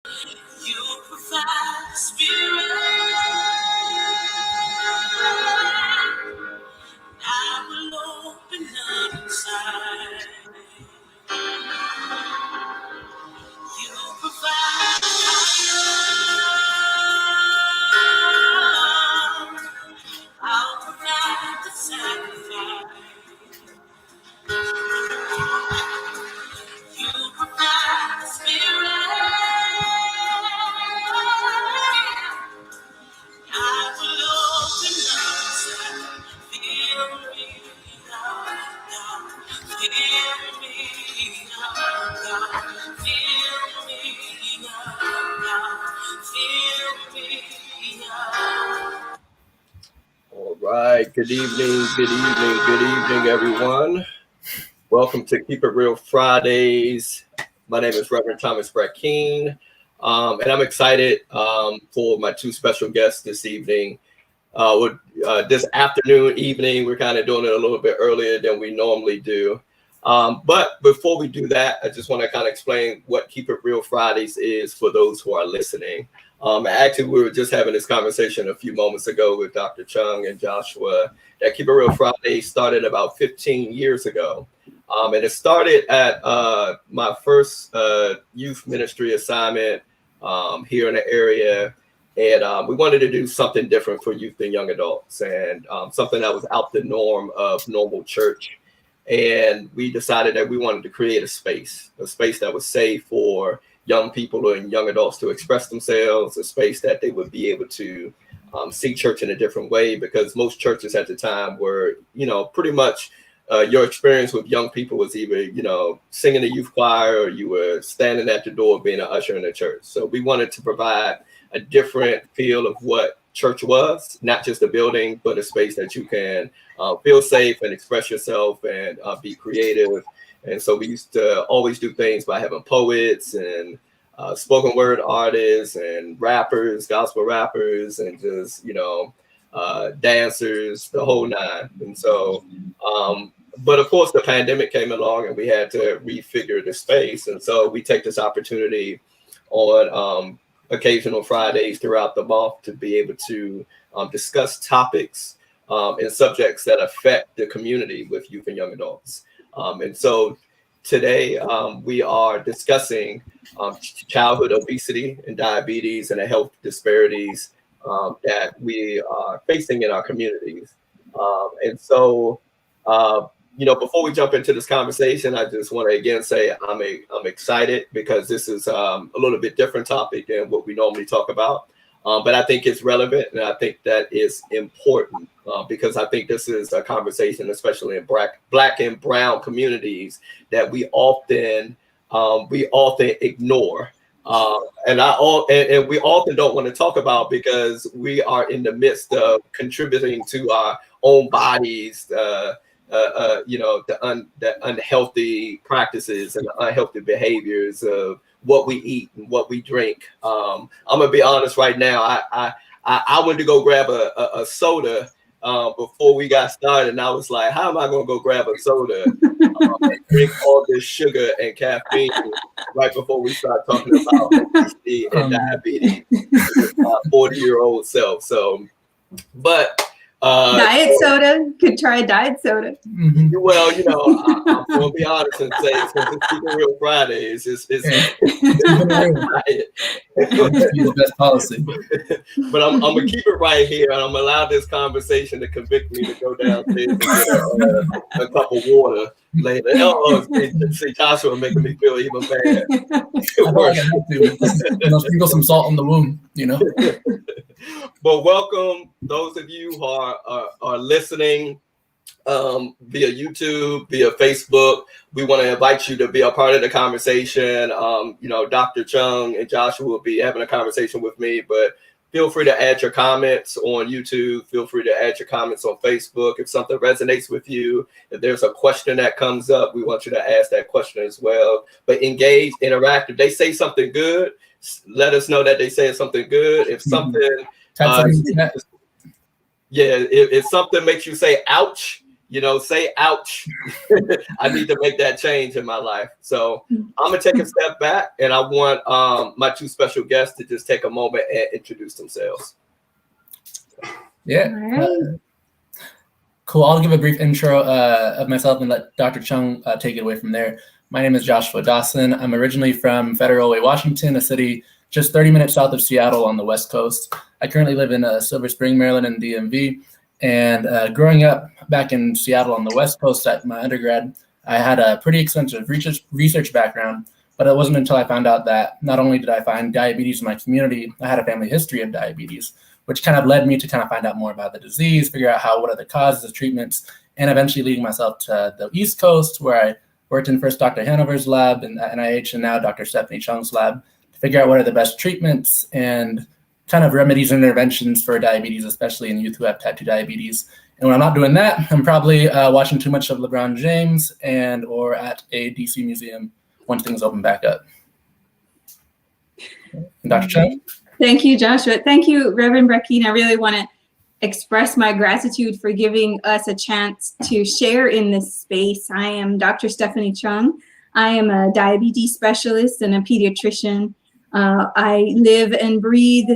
You provide the spirit. I will open up inside. You provide the fire. I'll provide the sacrifice. You provide the spirit. I will open up, feel me now, God. Feel me now, God. Feel me now, God. Feel me now. All right. Good evening, everyone. Welcome to Keep It Real Fridays. My name is Reverend Thomas Brackeen, and I'm excited for my two special guests this evening. This evening, we're kind of doing it a little bit earlier than we normally do. But before we do that, I just want to kind of explain what Keep It Real Fridays is for those who are listening. Actually, we were just having this conversation a few moments ago with Dr. Chung and Joshua that Keep It Real Fridays started about 15 years ago. And it started at my first youth ministry assignment here in the area. And we wanted to do something different for youth and young adults and something that was out the norm of normal church. And we decided that we wanted to create a space that was safe for young people and young adults to express themselves, a space that they would be able to see church in a different way, because most churches at the time were, pretty much your experience with young people was either, singing the youth choir or you were standing at the door being an usher in the church. So we wanted to provide a different feel of what church was, not just a building, but a space that you can feel safe and express yourself and be creative. And so we used to always do things by having poets and spoken word artists and rappers, gospel rappers, and just, dancers, the whole nine. And so, but of course the pandemic came along and we had to refigure the space. And so we take this opportunity on occasional Fridays throughout the month to be able to discuss topics and subjects that affect the community with youth and young adults. And so today we are discussing childhood obesity and diabetes and the health disparities that we are facing in our communities. And so, before we jump into this conversation, I just want to again say I'm excited because this is a little bit different topic than what we normally talk about. But I think it's relevant, and I think that is important because I think this is a conversation, especially in black and brown communities, that we often ignore, and we often don't want to talk about because we are in the midst of contributing to our own bodies, the unhealthy practices and the unhealthy behaviors of what we eat and what we drink. I'm gonna be honest right now. I went to go grab a soda before we got started, and I was like, "How am I gonna go grab a soda and drink all this sugar and caffeine right before we start talking about obesity and diabetes with my 40-year-old self?" So, but. Diet soda, could try diet soda. Well, I'm gonna be honest and say, since it's Keep It Real Fridays, it's the best policy. But I'm gonna keep it right here, and I'm gonna allow this conversation to convict me to go downstairs and get a cup of water later. See, Joshua making me feel even bad. Sprinkle some salt on the wound, But welcome those of you who are listening via YouTube, via Facebook. We want to invite you to be a part of the conversation. Dr. Chung and Joshua will be having a conversation with me, but feel free to add your comments on YouTube. Feel free to add your comments on Facebook. If something resonates with you, if there's a question that comes up, we want you to ask that question as well. But engage, interact. If they say something good, let us know that they said something good. If something, if something makes you say, ouch, say ouch. I need to make that change in my life. So I'm gonna take a step back, and I want my two special guests to just take a moment and introduce themselves. Yeah. All right. Cool. I'll give a brief intro of myself and let Dr. Chung take it away from there. My name is Joshua Dawson. I'm originally from Federal Way, Washington, a city just 30 minutes south of Seattle on the West Coast. I currently live in Silver Spring, Maryland, in DMV. And growing up back in Seattle on the West Coast at my undergrad, I had a pretty extensive research background, but it wasn't until I found out that not only did I find diabetes in my community, I had a family history of diabetes, which kind of led me to kind of find out more about the disease, figure out what are the causes, the treatments, and eventually leading myself to the East Coast, where I worked in first Dr. Hanover's lab at NIH and now Dr. Stephanie Chung's lab to figure out what are the best treatments and kind of remedies and interventions for diabetes, especially in youth who have type 2 diabetes. And when I'm not doing that, I'm probably watching too much of LeBron James or at a DC museum once things open back up. And Dr. Chung? Thank you, Joshua. Thank you, Reverend Brackeen. I really want to express my gratitude for giving us a chance to share in this space. I am Dr. Stephanie Chung. I am a diabetes specialist and a pediatrician. I live and breathe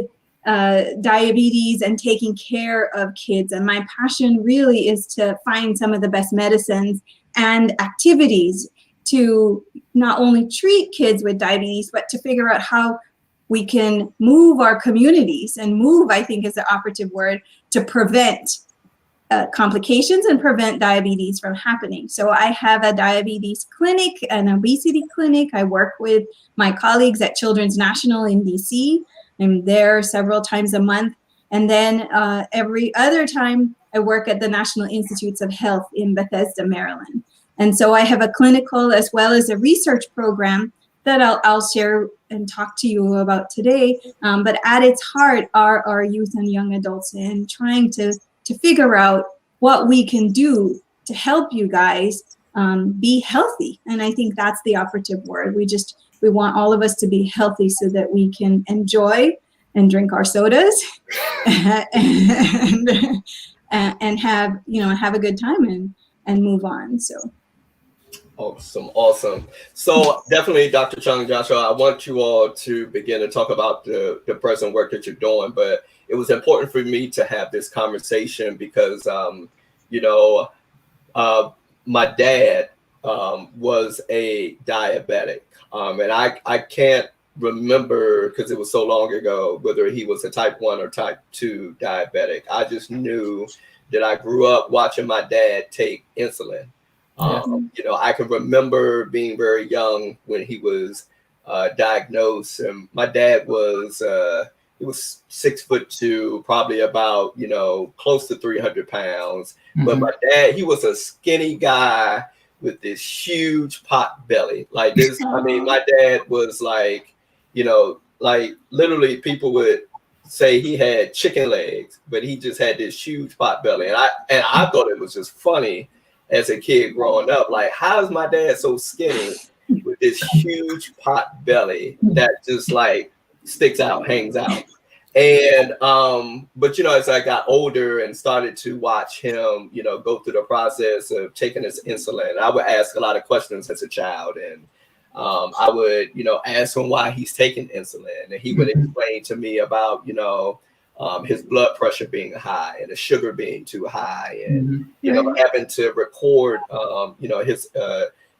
diabetes and taking care of kids. And my passion really is to find some of the best medicines and activities to not only treat kids with diabetes, but to figure out how we can move our communities, and move, I think, is the operative word, to prevent complications and prevent diabetes from happening. So I have a diabetes clinic, an obesity clinic. I work with my colleagues at Children's National in DC. I'm there several times a month. And then every other time I work at the National Institutes of Health in Bethesda, Maryland. And so I have a clinical as well as a research program that I'll share and talk to you about today. But at its heart are our youth and young adults, and trying to figure out what we can do to help you guys be healthy. And I think that's the operative word. We want all of us to be healthy so that we can enjoy and drink our sodas and have a good time and move on. So. Awesome. So definitely, Dr. Chung, Joshua, I want you all to begin to talk about the present work that you're doing, but it was important for me to have this conversation because, my dad was a diabetic, and I can't remember, because it was so long ago, whether he was a type 1 or type 2 diabetic. I just knew that I grew up watching my dad take insulin. I can remember being very young when he was diagnosed, and my dad was he was 6'2", probably about close to 300 pounds. Mm-hmm. But my dad, he was a skinny guy with this huge pot belly like this. I mean, my dad was like literally people would say he had chicken legs, but he just had this huge pot belly, and I thought it was just funny as a kid growing up, like, how is my dad so skinny with this huge pot belly that just like sticks out, hangs out? And but as I got older and started to watch him, go through the process of taking his insulin, I would ask a lot of questions as a child, and I would ask him why he's taking insulin, and he would explain to me about his blood pressure being high and the sugar being too high, and having to record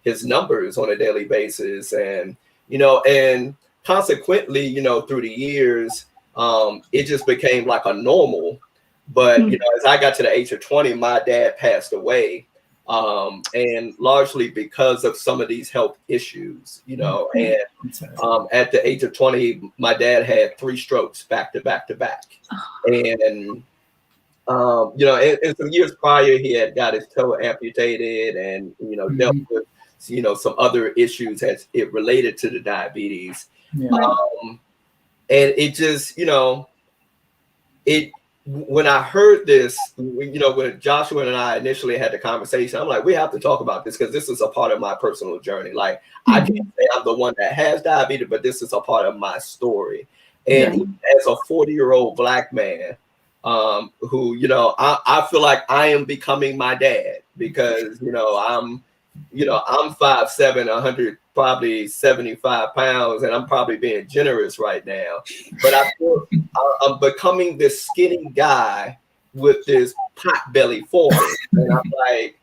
his numbers on a daily basis, and and consequently through the years it just became like a normal. But as I got to the age of 20, my dad passed away, and largely because of some of these health issues, and at the age of 20, my dad had 3 strokes back to back to back. And and some years prior, he had got his toe amputated, and dealt with some other issues as it related to the diabetes. And it just when I heard this, when Joshua and I initially had the conversation, I'm like, we have to talk about this, because this is a part of my personal journey. Like, I can't say I'm the one that has diabetes, but this is a part of my story. And as a 40-year-old Black man, who, I feel like I am becoming my dad, because, I'm 5'7", 100, probably 75 pounds, and I'm probably being generous right now. But I feel I'm becoming this skinny guy with this pot belly forming. And I'm like,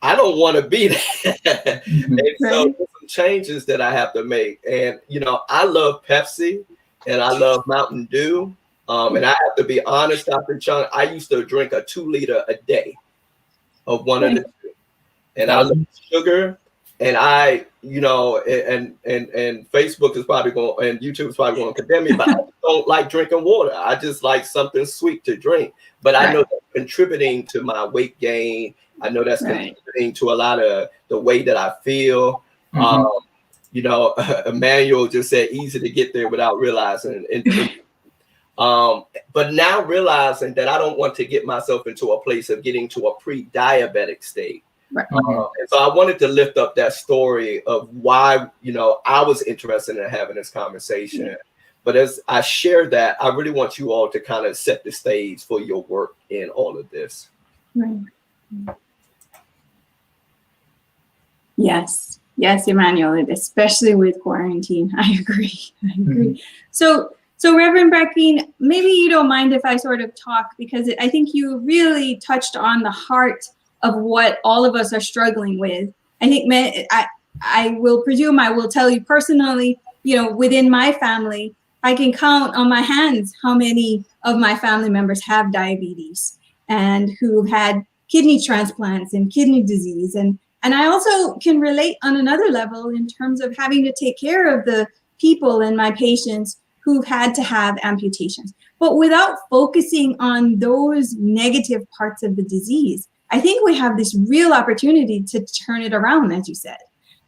I don't want to be that. And so there's some changes that I have to make. And, I love Pepsi and I love Mountain Dew. And I have to be honest, Dr. Chung, I used to drink a 2 liter a day of one of the two. And I love sugar. And I, and Facebook is probably going, and YouTube is probably going to condemn me, but I don't like drinking water. I just like something sweet to drink. But I know that's contributing to my weight gain. I know that's contributing to a lot of the way that I feel. Emmanuel just said easy to get there without realizing. But now realizing that I don't want to get myself into a place of getting to a pre-diabetic state. And so I wanted to lift up that story of why, I was interested in having this conversation. But as I share that, I really want you all to kind of set the stage for your work in all of this. Yes, Emmanuel, especially with quarantine. I agree. So Reverend Brackeen, maybe you don't mind if I sort of talk, because I think you really touched on the heart of what all of us are struggling with. I think I will presume I will tell you personally, within my family, I can count on my hands how many of my family members have diabetes and who've had kidney transplants and kidney disease. And I also can relate on another level in terms of having to take care of the people and my patients who've had to have amputations. But without focusing on those negative parts of the disease, I think we have this real opportunity to turn it around, as you said,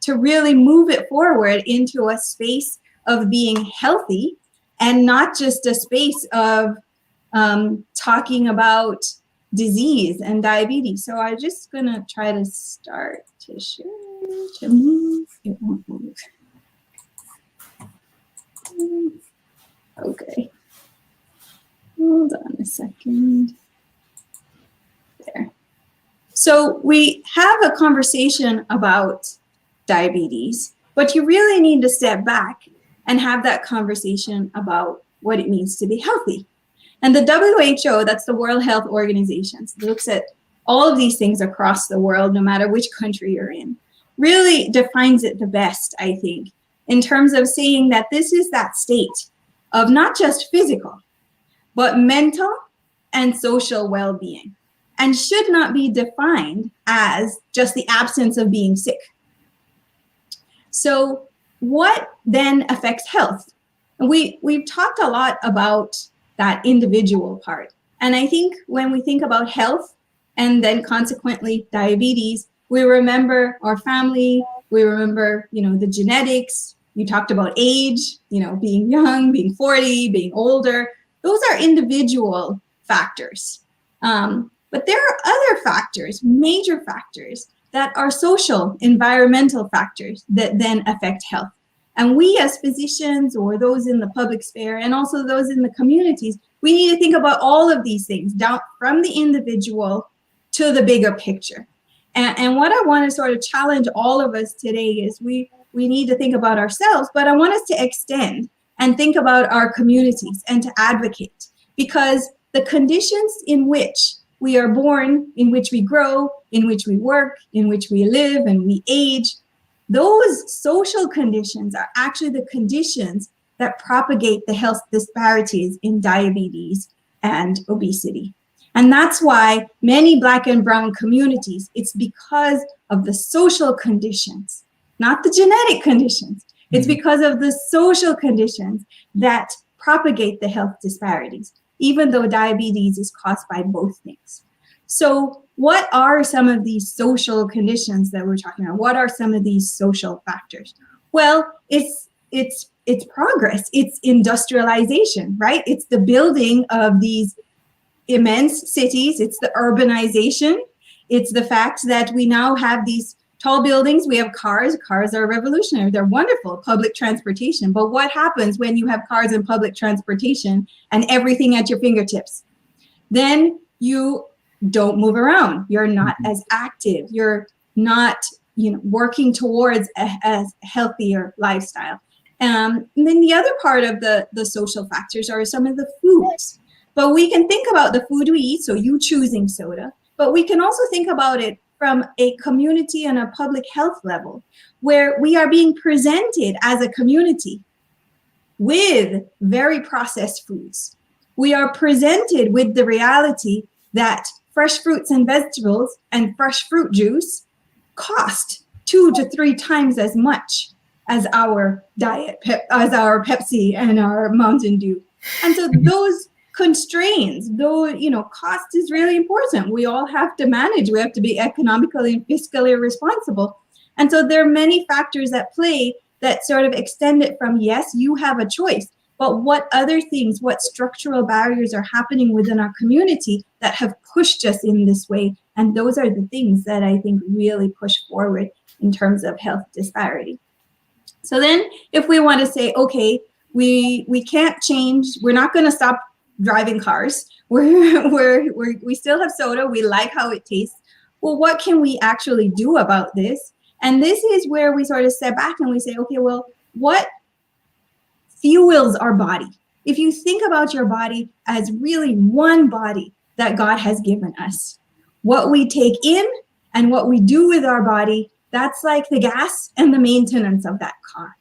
to really move it forward into a space of being healthy and not just a space of talking about disease and diabetes. So I'm just gonna try to start to share to move. It won't move. Okay. Hold on a second. There. So we have a conversation about diabetes, but you really need to step back and have that conversation about what it means to be healthy. And the WHO, that's the World Health Organization, looks at all of these things across the world, no matter which country you're in, really defines it the best, I think, in terms of saying that this is that state of not just physical, but mental and social well-being, and should not be defined as just the absence of being sick. So what then affects health? We've talked a lot about that individual part. And I think when we think about health and then consequently diabetes, we remember our family, we remember, the genetics. You talked about age, being young, being 40, being older. Those are individual factors. But there are other factors, major factors, that are social, environmental factors that then affect health. And we as physicians or those in the public sphere and also those in the communities, we need to think about all of these things down from the individual to the bigger picture. And what I want to sort of challenge all of us today is we need to think about ourselves, but I want us to extend and think about our communities and to advocate, because the conditions in which we are born, in which we grow, in which we work, in which we live and we age, those social conditions are actually the conditions that propagate the health disparities in diabetes and obesity. And that's why many Black and Brown communities, it's because of the social conditions, not the genetic conditions. It's because of the social conditions that propagate the health disparities, even though diabetes is caused by both things. So what are some of these social conditions that we're talking about? What are some of these social factors? Well, it's progress, it's industrialization, right? It's the building of these immense cities, it's the urbanization, it's the fact that we now have these tall buildings, we have cars are revolutionary, they're wonderful, public transportation. But what happens when you have cars and public transportation and everything at your fingertips? Then you don't move around. You're not as active. You're not, working towards a healthier lifestyle. And then the other part of the social factors are some of the foods. But we can think about the food we eat, so you choosing soda, but we can also think about it from a community and a public health level, where we are being presented as a community with very processed foods. We are presented with the reality that fresh fruits and vegetables and fresh fruit juice cost 2 to 3 times as much as our diet, as our Pepsi and our Mountain Dew. And so those constraints, though, cost is really important. We all have to manage. We have to be economically and fiscally responsible. And so there are many factors at play that sort of extend it from, yes, you have a choice, but what other things, what structural barriers are happening within our community that have pushed us in this way? And those are the things that I think really push forward in terms of health disparity. So then if we want to say, okay, we can't change, we're not going to stop driving cars. We still have soda. We like how it tastes. Well, what can we actually do about this? And this is where we sort of step back and we say, okay, well, what fuels our body? If you think about your body as really one body that God has given us, what we take in and what we do with our body, that's like the gas and the maintenance of that car.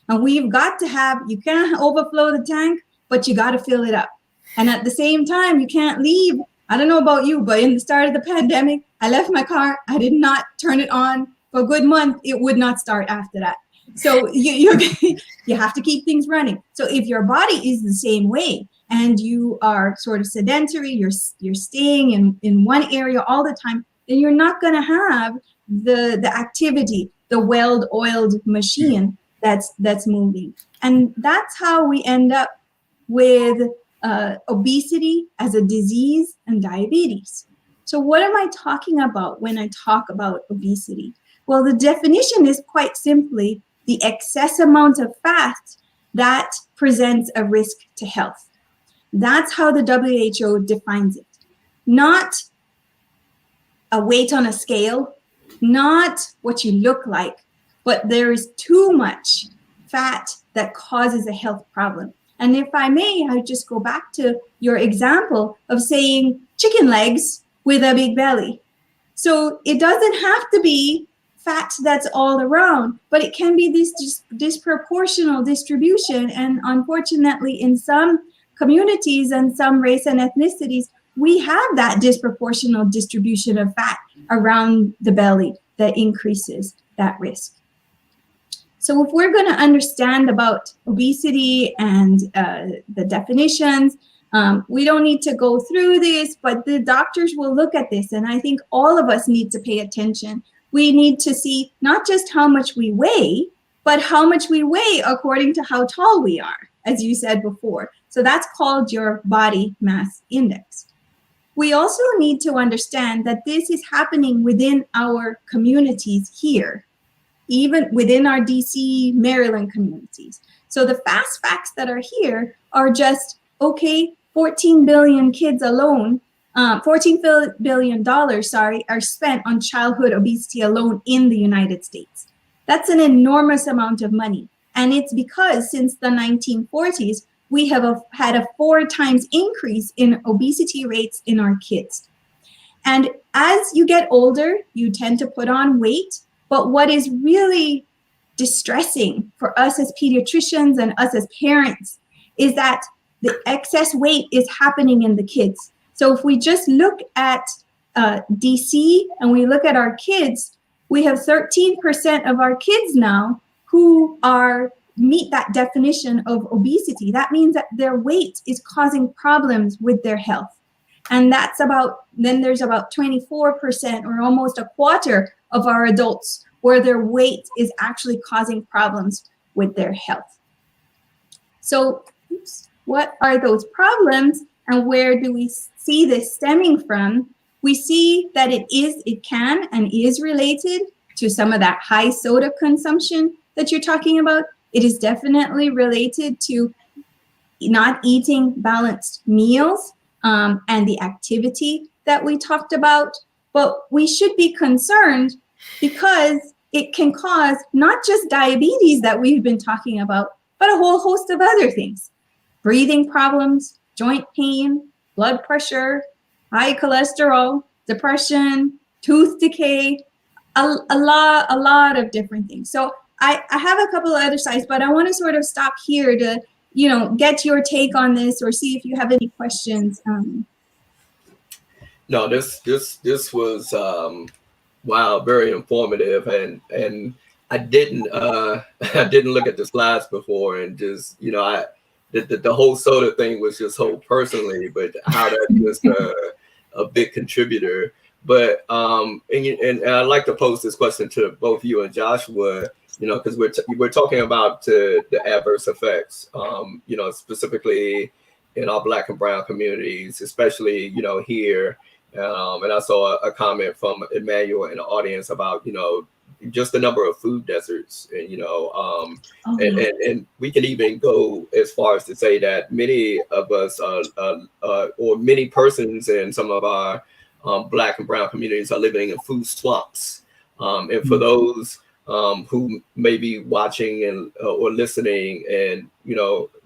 And we've got to have, you can't overflow the tank, but you got to fill it up. And at the same time, you can't leave. I don't know about you, but in the start of the pandemic, I left my car. I did not turn it on for a good month. It would not start after that. So you have to keep things running. So if your body is the same way and you are sort of sedentary, you're staying in one area all the time, then you're not going to have the activity, the well-oiled machine that's moving. And that's how we end up with obesity as a disease and diabetes. So what am I talking about when I talk about obesity? Well, the definition is quite simply the excess amount of fat that presents a risk to health. That's how the WHO defines it. Not a weight on a scale, not what you look like, but there is too much fat that causes a health problem. And if I may, I just go back to your example of saying chicken legs with a big belly. So it doesn't have to be fat that's all around, but it can be this disproportional distribution. And unfortunately, in some communities and some race and ethnicities, we have that disproportional distribution of fat around the belly that increases that risk. So if we're going to understand about obesity and the definitions, we don't need to go through this, but the doctors will look at this. And I think all of us need to pay attention. We need to see not just how much we weigh, but how much we weigh according to how tall we are, as you said before. So that's called your body mass index. We also need to understand that this is happening within our communities here, even within our DC, Maryland communities. So the fast facts that are here are just, okay, 14 billion kids alone, $14 billion, are spent on childhood obesity alone in the United States. That's an enormous amount of money. And it's because since the 1940s, we have had a 4 times increase in obesity rates in our kids. And as you get older, you tend to put on weight. But what is really distressing for us as pediatricians and us as parents is that the excess weight is happening in the kids. So if we just look at DC and we look at our kids, we have 13% of our kids now who meet that definition of obesity. That means that their weight is causing problems with their health. And then there's about 24% or almost a quarter of our adults where their weight is actually causing problems with their health. So what are those problems and where do we see this stemming from? We see that it can and is related to some of that high soda consumption that you're talking about. It is definitely related to not eating balanced meals. and the activity that we talked about. But we should be concerned because it can cause not just diabetes that we've been talking about, but a whole host of other things. Breathing problems, joint pain, blood pressure, high cholesterol, depression, tooth decay, a lot of different things. So I have a couple of other slides, but I want to sort of stop here to, get your take on this or see if you have any questions. No, this was wow, very informative, and I didn't I didn't look at the slides before, and just the whole soda thing was just whole personally, but how that was a big contributor. But and I'd like to pose this question to both you and Joshua, because we're talking about the adverse effects, specifically in our Black and Brown communities, especially here. And I saw a comment from Emmanuel in the audience about just the number of food deserts, and and we can even go as far as to say that many of us or many persons in some of our Black and Brown communities are living in food swamps. And for those who may be watching and or listening, and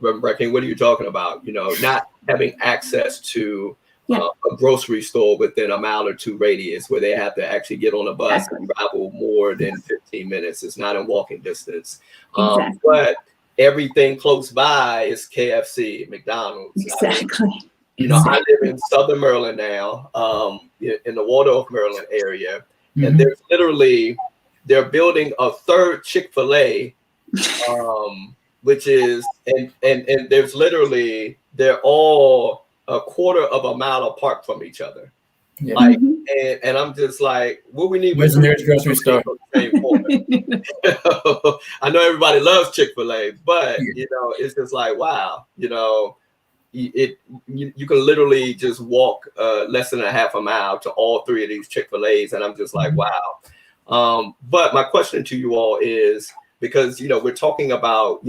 Reverend Brecken, what are you talking about? Not having access to a grocery store within a mile or two radius, where they have to actually get on a bus and travel more than 15 minutes. It's not in walking distance. But everything close by is KFC, McDonald's. Exactly. I live in Southern Maryland now, in the Waldorf, Maryland area, and there's literally, they're building a third Chick-fil-A, which is, and there's literally, they're all a quarter of a mile apart from each other. Yeah. Like, and I'm just like, what we need. Where's the nearest grocery store? I know everybody loves Chick-fil-A, but it's just like, wow, you can literally just walk less than a half a mile to all three of these Chick-fil-A's, and I'm just like, wow. But my question to you all is, because we're talking about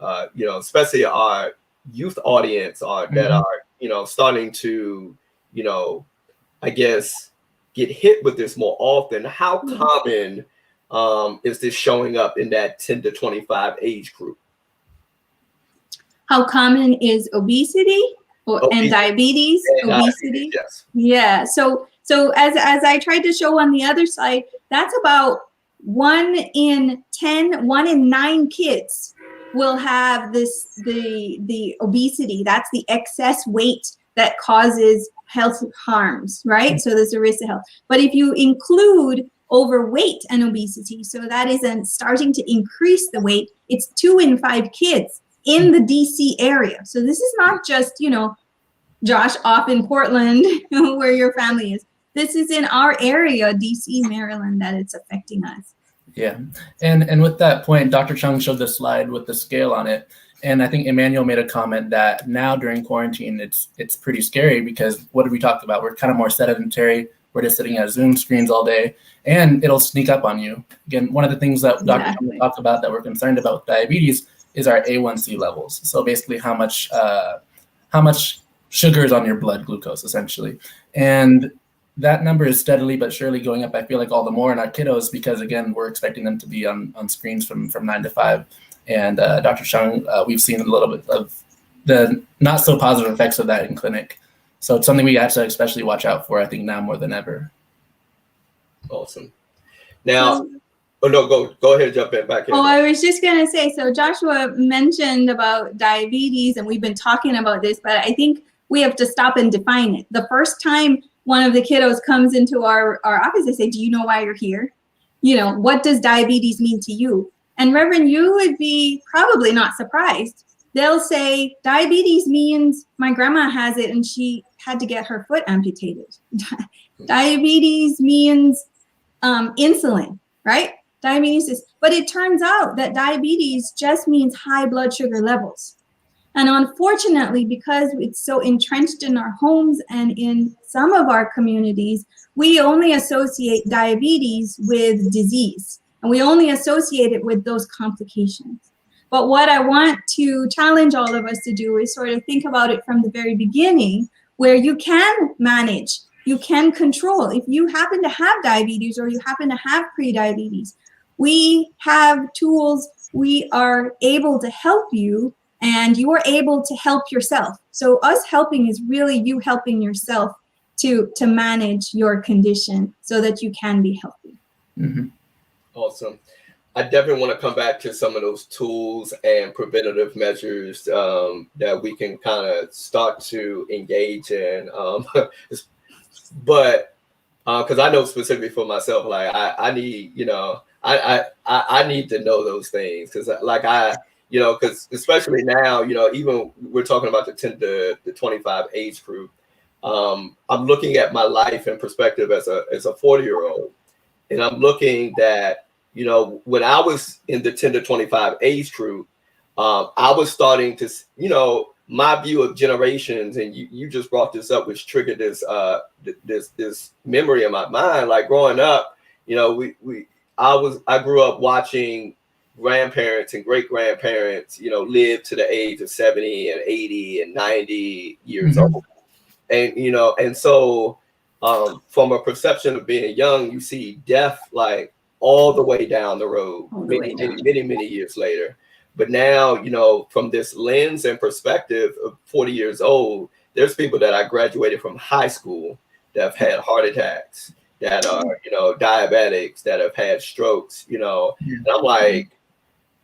especially our youth audience that are starting to I guess get hit with this more often. How common is this showing up in that 10 to 25 age group? How common is obesity and diabetes? Obesity. Yes. Yeah. So as I tried to show on the other side, that's about 1 in 10, 1 in 9 kids will have the obesity. That's the excess weight that causes health harms, right? So there's a risk of health. But if you include overweight and obesity, so that isn't starting to increase the weight, it's 2 in 5 kids in the DC area. So this is not just, Josh, off in Portland, where your family is. This is in our area, DC, Maryland, that it's affecting us. Yeah, and with that point, Dr. Chung showed the slide with the scale on it, and I think Emmanuel made a comment that now during quarantine, it's pretty scary, because what did we talk about? We're kind of more sedentary. We're just sitting at Zoom screens all day, and it'll sneak up on you. Again, one of the things that Dr. Chung talked about that we're concerned about with diabetes is our A1C levels. So basically, how much sugar is on your blood glucose, essentially, and that number is steadily but surely going up. I feel like all the more in our kiddos, because again, we're expecting them to be on screens from 9 to 5. And Dr. Chung, we've seen a little bit of the not so positive effects of that in clinic. So it's something we have to especially watch out for, I think, now more than ever. Awesome. Now, go ahead, jump back in. Oh, I was just going to say, so Joshua mentioned about diabetes, and we've been talking about this, but I think we have to stop and define it. The first time one of the kiddos comes into our office, they say, do you know why you're here? What does diabetes mean to you? And Reverend, you would be probably not surprised. They'll say, diabetes means my grandma has it and she had to get her foot amputated. Diabetes means insulin, right? But it turns out that diabetes just means high blood sugar levels. And unfortunately, because it's so entrenched in our homes and in some of our communities, we only associate diabetes with disease, and we only associate it with those complications. But what I want to challenge all of us to do is sort of think about it from the very beginning. where you can manage, you can control. If you happen to have diabetes or you happen to have prediabetes, we have tools. We are able to help you, and you are able to help yourself. So us helping is really you helping yourself to manage your condition so that you can be healthy. Mm-hmm. Awesome. I definitely want to come back to some of those tools and preventative measures that we can kind of start to engage in. But because I know specifically for myself, like I need, I need to know those things because because especially now, even we're talking about the 10 to 25 age group. I'm looking at my life in perspective as a 40-year-old, and I'm looking that, when I was in the 10 to 25 age group, I was starting to, my view of generations, and you just brought this up, which triggered this memory in my mind. Like growing up, I grew up watching grandparents and great grandparents, live to the age of 70 and 80 and 90 years old. And, and so from a perception of being young, you see death like all the way down the road, many years later. But now, from this lens and perspective of 40 years old, there's people that I graduated from high school that have had heart attacks, that are, diabetics, that have had strokes, and I'm like,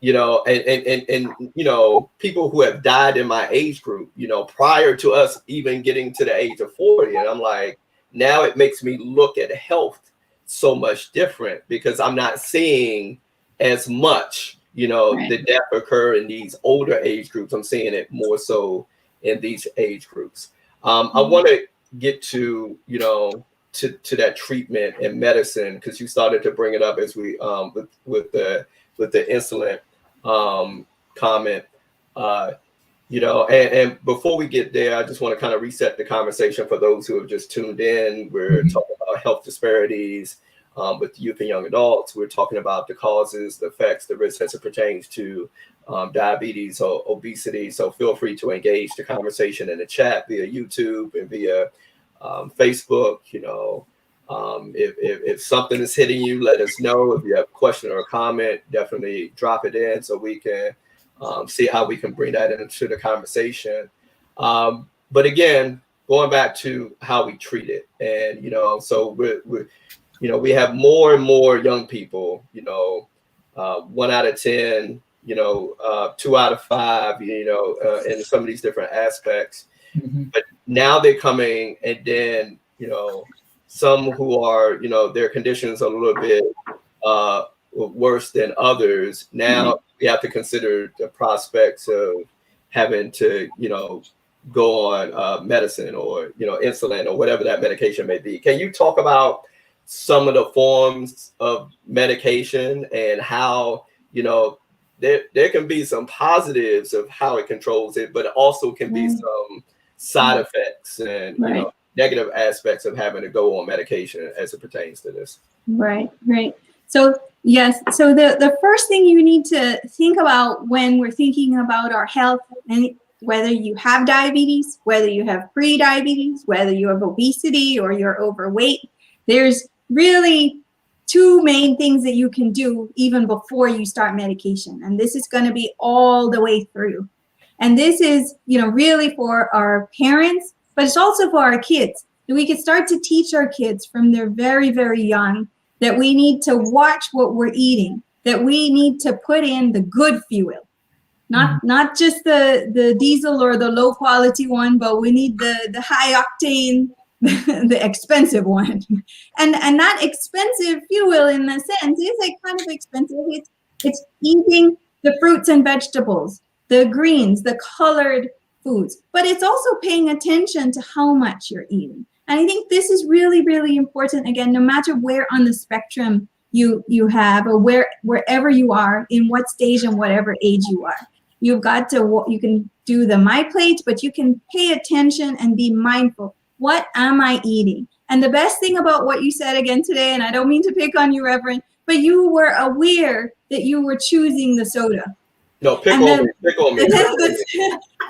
and people who have died in my age group, prior to us even getting to the age of 40. And I'm like, now it makes me look at health so much different because I'm not seeing as much, the death occur in these older age groups. I'm seeing it more so in these age groups. I want to get to, to that treatment and medicine, because you started to bring it up as we with the insulin comment, and before we get there, I just want to kind of reset the conversation for those who have just tuned in. We're talking about health disparities with youth and young adults. We're talking about the causes, the effects, the risks as it pertains to diabetes or obesity. So feel free to engage the conversation in the chat via YouTube and via Facebook. If something is hitting you, let us know. If you have a question or a comment, definitely drop it in so we can see how we can bring that into the conversation. But again, going back to how we treat it, and so we have more and more young people. 1 out of 10, 2 out of 5, in some of these different aspects. But now they're coming, and then some who are, their conditions are a little bit worse than others. Now we have to consider the prospects of having to, go on medicine or, insulin or whatever that medication may be. Can you talk about some of the forms of medication and how, there can be some positives of how it controls it, but it also can be some side effects and, negative aspects of having to go on medication as it pertains to this. Right. So yes, so the first thing you need to think about when we're thinking about our health, and whether you have diabetes, whether you have pre-diabetes, whether you have obesity or you're overweight, there's really 2 main things that you can do even before you start medication. And this is going to be all the way through. And this is, really for our parents, but it's also for our kids. We can start to teach our kids from they're very, very young that we need to watch what we're eating, that we need to put in the good fuel, not just the diesel or the low quality one, but we need the high octane, the expensive one. And that expensive fuel, in a sense, is like kind of expensive. It's eating the fruits and vegetables, the greens, the colored foods, but it's also paying attention to how much you're eating. And I think this is really, really important. Again, no matter where on the spectrum you have, or wherever you are, in what stage and whatever age you are, you've got to, you can do the My Plate, but you can pay attention and be mindful. What am I eating? And the best thing about what you said again today, and I don't mean to pick on you, Reverend, but you were aware that you were choosing the soda. No, pick on me.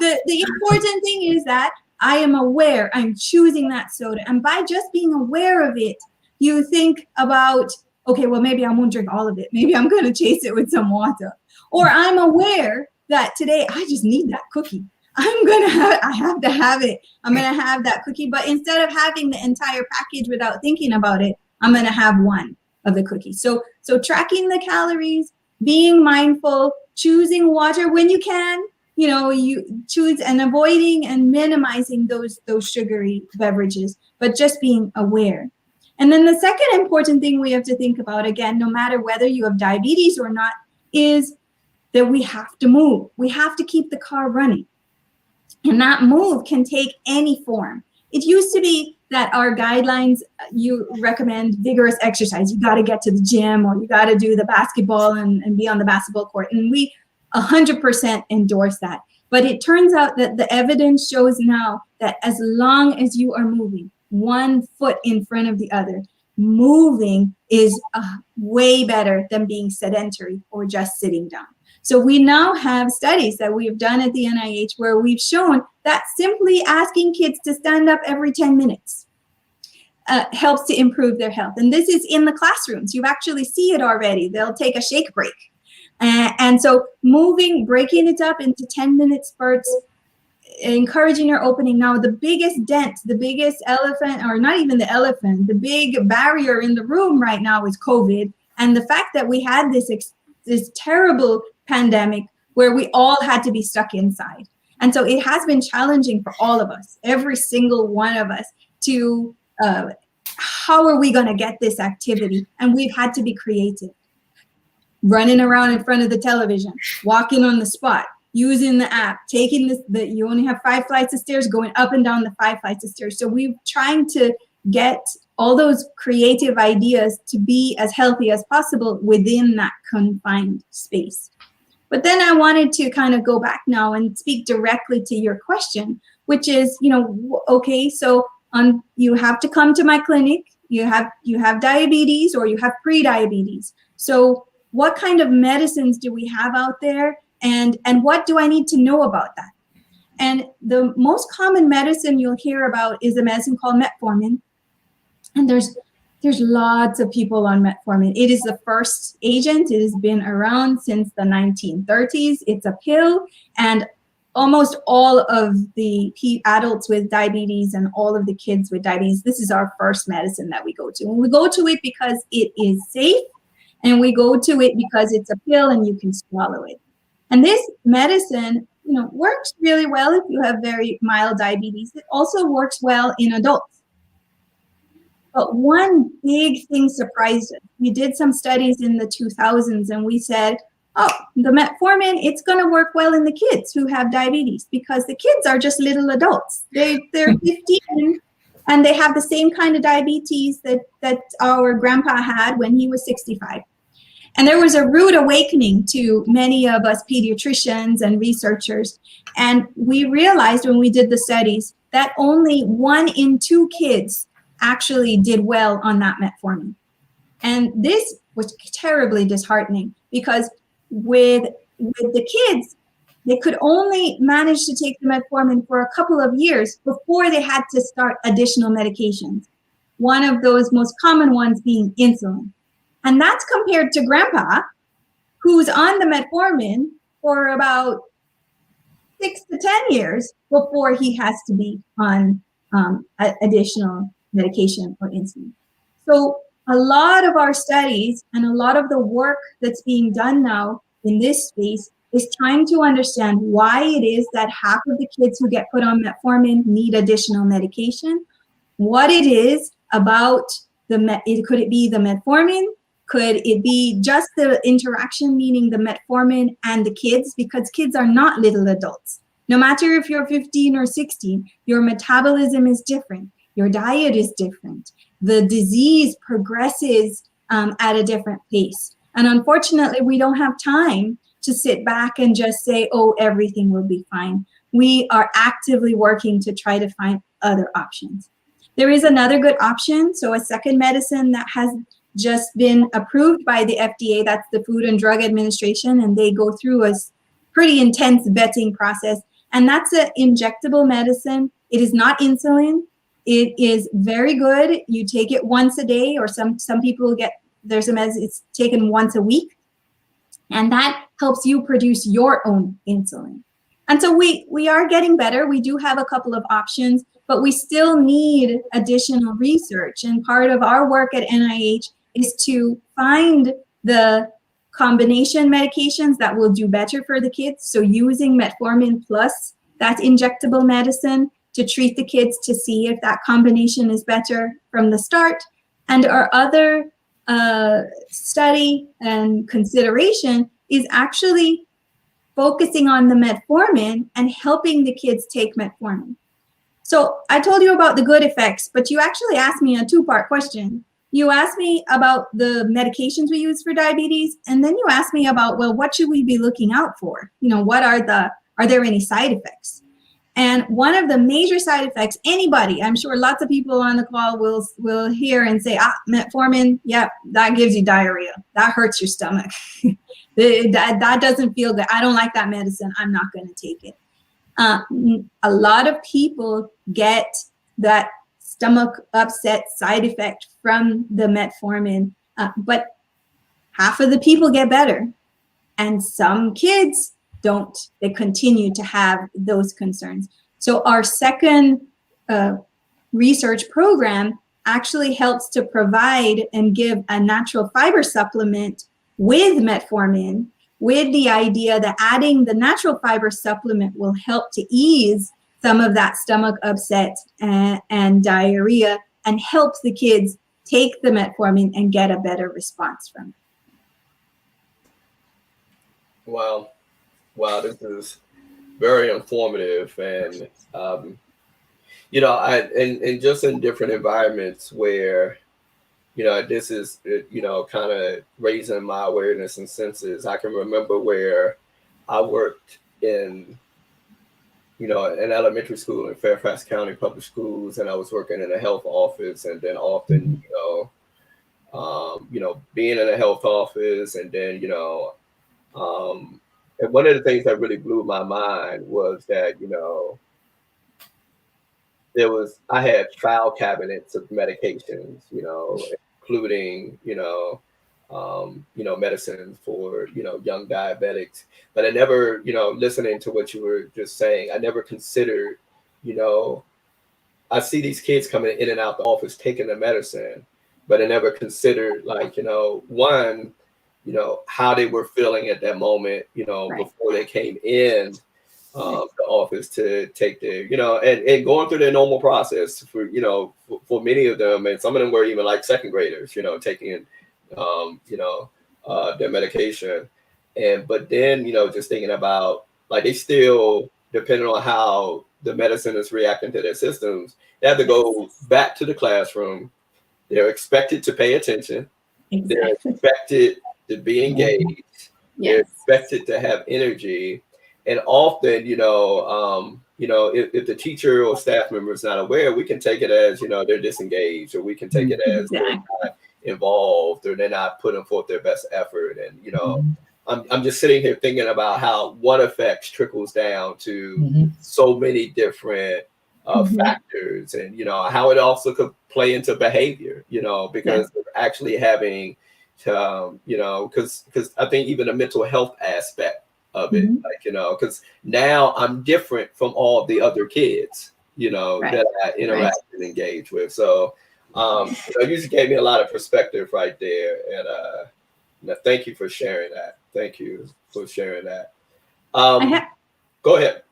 The important thing is that I am aware, I'm choosing that soda. And by just being aware of it, you think about, okay, well, maybe I won't drink all of it. Maybe I'm going to chase it with some water. Or I'm aware that today I just need that cookie. I have to have it. I'm going to have that cookie. But instead of having the entire package without thinking about it, I'm going to have one of the cookies. So tracking the calories, being mindful, choosing water when you can, you choose, and avoiding and minimizing those sugary beverages, but just being aware. And then the second important thing we have to think about, again, no matter whether you have diabetes or not, is that we have to move. We have to keep the car running. And that move can take any form. It used to be that our guidelines, you recommend vigorous exercise. You got to get to the gym, or you got to do the basketball and be on the basketball court. And we 100% endorse that. But it turns out that the evidence shows now that as long as you are moving one foot in front of the other, moving is way better than being sedentary or just sitting down. So we now have studies that we've done at the NIH where we've shown that simply asking kids to stand up every 10 minutes helps to improve their health. And this is in the classrooms. You actually see it already. They'll take a shake break. And so moving, breaking it up into 10-minute spurts, encouraging your opening. Now, the biggest dent, the biggest elephant, or not even the elephant, the big barrier in the room right now is COVID. And the fact that we had this terrible pandemic where we all had to be stuck inside. And so it has been challenging for all of us, every single one of us, to how are we going to get this activity? And we've had to be creative. Running around in front of the television, walking on the spot, using the app, taking you only have 5 flights of stairs, going up and down the 5 flights of stairs. So we're trying to get all those creative ideas to be as healthy as possible within that confined space. But then I wanted to kind of go back now and speak directly to your question, which is, okay, so you have to come to my clinic, you have diabetes or you have pre-diabetes. So what kind of medicines do we have out there, and what do I need to know about that? And the most common medicine you'll hear about is a medicine called metformin. And there's lots of people on metformin. It is the first agent. It has been around since the 1930s. It's a pill, and almost all of the adults with diabetes and all of the kids with diabetes, this is our first medicine that we go to. And we go to it because it is safe, and we go to it because it's a pill and you can swallow it. And this medicine, works really well if you have very mild diabetes. It also works well in adults. But one big thing surprised us. We did some studies in the 2000s, and we said, oh, the metformin, it's going to work well in the kids who have diabetes, because the kids are just little adults. They're 15, and they have the same kind of diabetes that our grandpa had when he was 65. And there was a rude awakening to many of us pediatricians and researchers. And we realized when we did the studies that only 1 in 2 kids actually did well on that metformin. And this was terribly disheartening, because with the kids, they could only manage to take the metformin for a couple of years before they had to start additional medications. One of those most common ones being insulin. And that's compared to grandpa, who's on the metformin for about 6 to 10 years before he has to be on additional medication or insulin. So a lot of our studies and a lot of the work that's being done now in this space is trying to understand why it is that half of the kids who get put on metformin need additional medication, what it is about could it be the metformin? Could it be just the interaction, meaning the metformin and the kids? Because kids are not little adults. No matter if you're 15 or 16, your metabolism is different. Your diet is different. The disease progresses at a different pace. And unfortunately, we don't have time to sit back and just say, oh, everything will be fine. We are actively working to try to find other options. There is another good option. So a second medicine that has just been approved by the FDA, that's the Food and Drug Administration, and they go through a pretty intense vetting process. And that's an injectable medicine. It is not insulin. It is very good. You take it once a day, or some people get, there's a medicine, it's taken once a week. And that helps you produce your own insulin. And so we are getting better. We do have a couple of options, but we still need additional research. And part of our work at NIH is to find the combination medications that will do better for the kids. So using metformin plus that injectable medicine to treat the kids to see if that combination is better from the start. And our other study and consideration is actually focusing on the metformin and helping the kids take metformin. So I told you about the good effects, but you actually asked me a two-part question. You asked me about the medications we use for diabetes, and then you asked me about, well, what should we be looking out for? You know, are there any side effects? And one of the major side effects, anybody, I'm sure lots of people on the call will hear and say, metformin, yep, that gives you diarrhea. That hurts your stomach. that doesn't feel good. I don't like that medicine. I'm not going to take it. A lot of people get that stomach upset side effect from the metformin, but half of the people get better. And some kids don't. They continue to have those concerns. So our second research program actually helps to provide and give a natural fiber supplement with metformin, with the idea that adding the natural fiber supplement will help to ease some of that stomach upset and diarrhea, and help the kids take the metformin and get a better response from it. Wow, this is very informative, and and just in different environments where, this is, kind of raising my awareness and senses. I can remember where I worked in, an elementary school in Fairfax County Public Schools, and I was working in a health office, and then often, being in a health office, and then, and one of the things that really blew my mind was that, I had file cabinets of medications, including, medicines for, young diabetics. But I never, listening to what you were just saying, I never considered, I see these kids coming in and out the office taking the medicine, but I never considered, like, one, how they were feeling at that moment, Right. before they came in the office to take their, and going through their normal process for, for many of them, and some of them were even like second graders, taking, their medication. But then, just thinking about, like, they still, depending on how the medicine is reacting to their systems, they have to go back to the classroom. They're expected to pay attention. Exactly. They're expected to be engaged. Yes. They're expected to have energy. And often, if the teacher or staff member is not aware, we can take it as, they're disengaged, or we can take it as they're not involved, or they're not putting forth their best effort. And, I'm just sitting here thinking about how one effect trickles down to so many different factors, and, how it also could play into behavior, because they're actually having to, because I think even the mental health aspect of it, like, because now I'm different from all the other kids, that I interact and engage with. So, you just gave me a lot of perspective right there. And thank you for sharing that. Thank you for sharing that. Go ahead.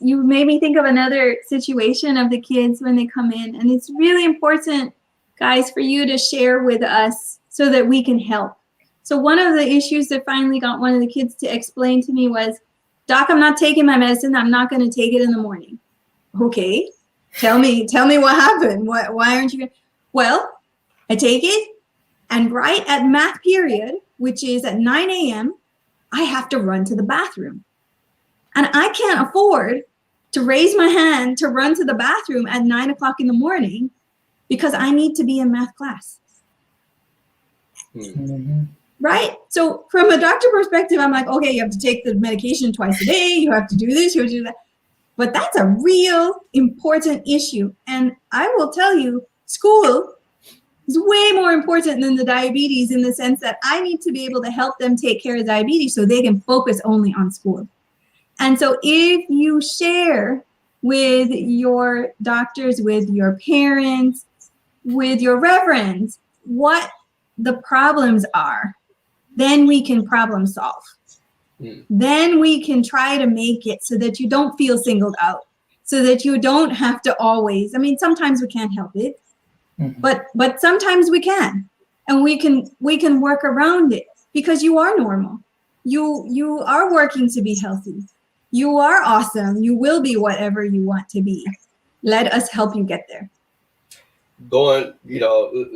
You made me think of another situation of the kids when they come in, and it's really important, guys, for you to share with us so that we can help. So one of the issues that finally got one of the kids to explain to me was, Doc, I'm not taking my medicine. I'm not going to take it in the morning. Okay, tell me what happened. Why aren't you? Well, I take it, and right at math period, which is at 9 a.m., I have to run to the bathroom. And I can't afford to raise my hand to run to the bathroom at 9 o'clock in the morning because I need to be in math class. right? So from a doctor perspective, I'm like, okay, you have to take the medication twice a day. You have to do this, you have to do that. But that's a real important issue. And I will tell you, school is way more important than the diabetes in the sense that I need to be able to help them take care of diabetes so they can focus only on school. And so if you share with your doctors, with your parents, with your reverends, what the problems are, then we can problem solve. Then we can try to make it so that you don't feel singled out, so that you don't have to always, I mean, sometimes we can't help it, but sometimes we can, and we can work around it because you are normal. You are working to be healthy. You are awesome. You will be whatever you want to be. Let us help you get there. Going,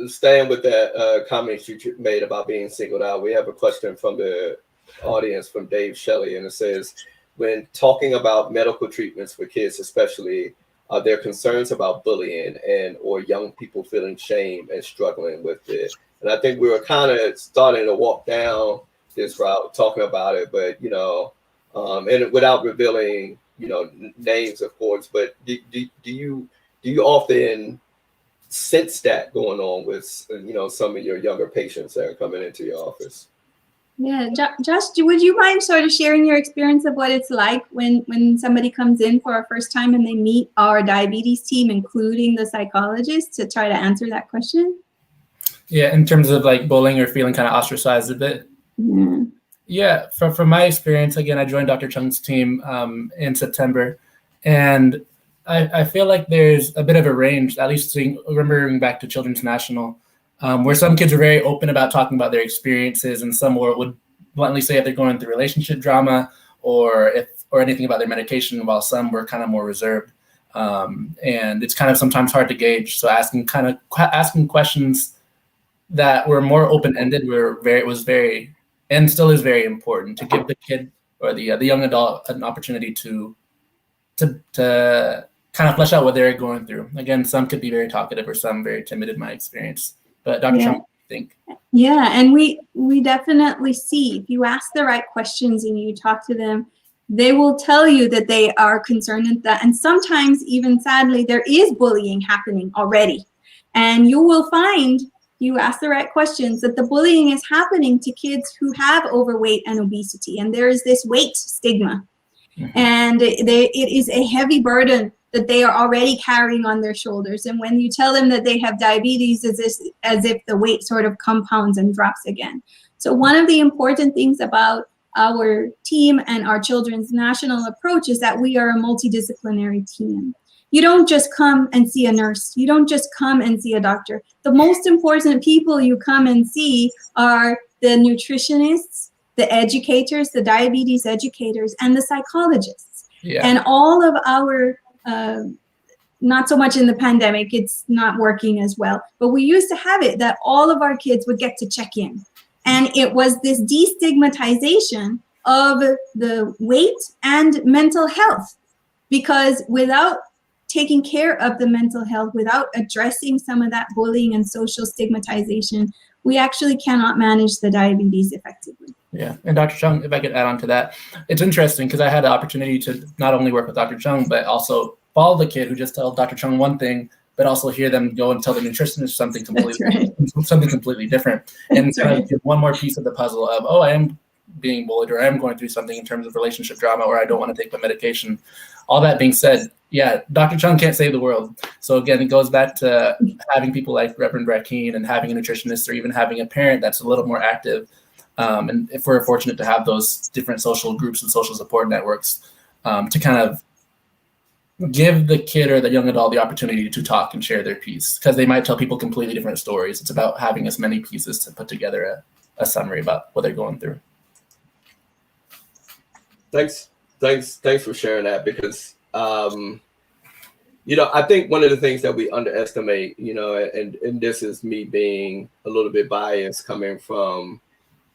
staying with that comment you made about being singled out, we have a question from the audience from Dave Shelley, and it says, when talking about medical treatments for kids especially, are there concerns about bullying and or young people feeling shame and struggling with it? And I think we were kind of starting to walk down this route talking about it, but and without revealing names, of course, but do you often sense that going on with some of your younger patients that are coming into your office? Yeah, Josh, would you mind sort of sharing your experience of what it's like when somebody comes in for our first time and they meet our diabetes team, including the psychologist, to try to answer that question? Yeah, in terms of like bullying or feeling kind of ostracized a bit. Yeah, from my experience, again, I joined Dr. Chung's team in September, and I feel like there's a bit of a range, at least remembering back to Children's National, where some kids are very open about talking about their experiences, and some would bluntly say if they're going through relationship drama or anything about their medication, while some were kind of more reserved. And it's kind of sometimes hard to gauge. So asking questions that were more open-ended was very and still is very important to give the kid or the young adult an opportunity to kind of flesh out what they're going through. Again, some could be very talkative or some very timid in my experience. But Dr. Chung, what do you think? Yeah, and we definitely see if you ask the right questions and you talk to them, they will tell you that they are concerned with that. And sometimes, even sadly, there is bullying happening already. And you will find, you ask the right questions, that the bullying is happening to kids who have overweight and obesity. And there is this weight stigma. And it is a heavy burden that they are already carrying on their shoulders. And when you tell them that they have diabetes, it's as if the weight sort of compounds and drops again. So one of the important things about our team and our Children's National approach is that we are a multidisciplinary team. You don't just come and see a nurse. You don't just come and see a doctor. The most important people you come and see are the nutritionists, the educators, the diabetes educators, and the psychologists. Yeah. And all of our, not so much in the pandemic, it's not working as well, but we used to have it that all of our kids would get to check in. And it was this destigmatization of the weight and mental health, because without taking care of the mental health, without addressing some of that bullying and social stigmatization, we actually cannot manage the diabetes effectively. Yeah, and Dr. Chung, if I could add on to that, it's interesting because I had the opportunity to not only work with Dr. Chung, but also follow the kid who just told Dr. Chung one thing, but also hear them go and tell the nutritionist something completely different. And kind of give one more piece of the puzzle of, I am being bullied, or I am going through something in terms of relationship drama, or I don't want to take my medication. All that being said, yeah, Dr. Chung can't save the world. So again, it goes back to having people like Reverend Brackeen and having a nutritionist, or even having a parent that's a little more active. And if we're fortunate to have those different social groups and social support networks to kind of give the kid or the young adult the opportunity to talk and share their piece, because they might tell people completely different stories. It's about having as many pieces to put together a summary about what they're going through. Thanks for sharing that, because I think one of the things that we underestimate, and this is me being a little bit biased coming from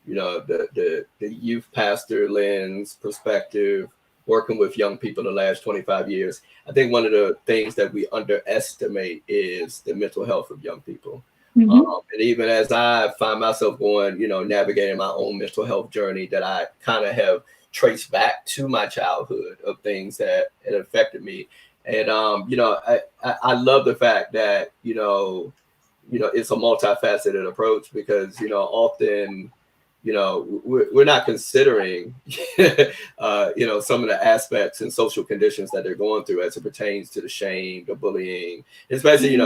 the youth pastor lens perspective, working with young people the last 25 years. I think one of the things that we underestimate is the mental health of young people. Mhm. And even as I find myself going, navigating my own mental health journey, that I kind of have traced back to my childhood of things that had affected me. And, I love the fact that, it's a multifaceted approach because, often, we're not considering, some of the aspects and social conditions that they're going through as it pertains to the shame, the bullying, especially,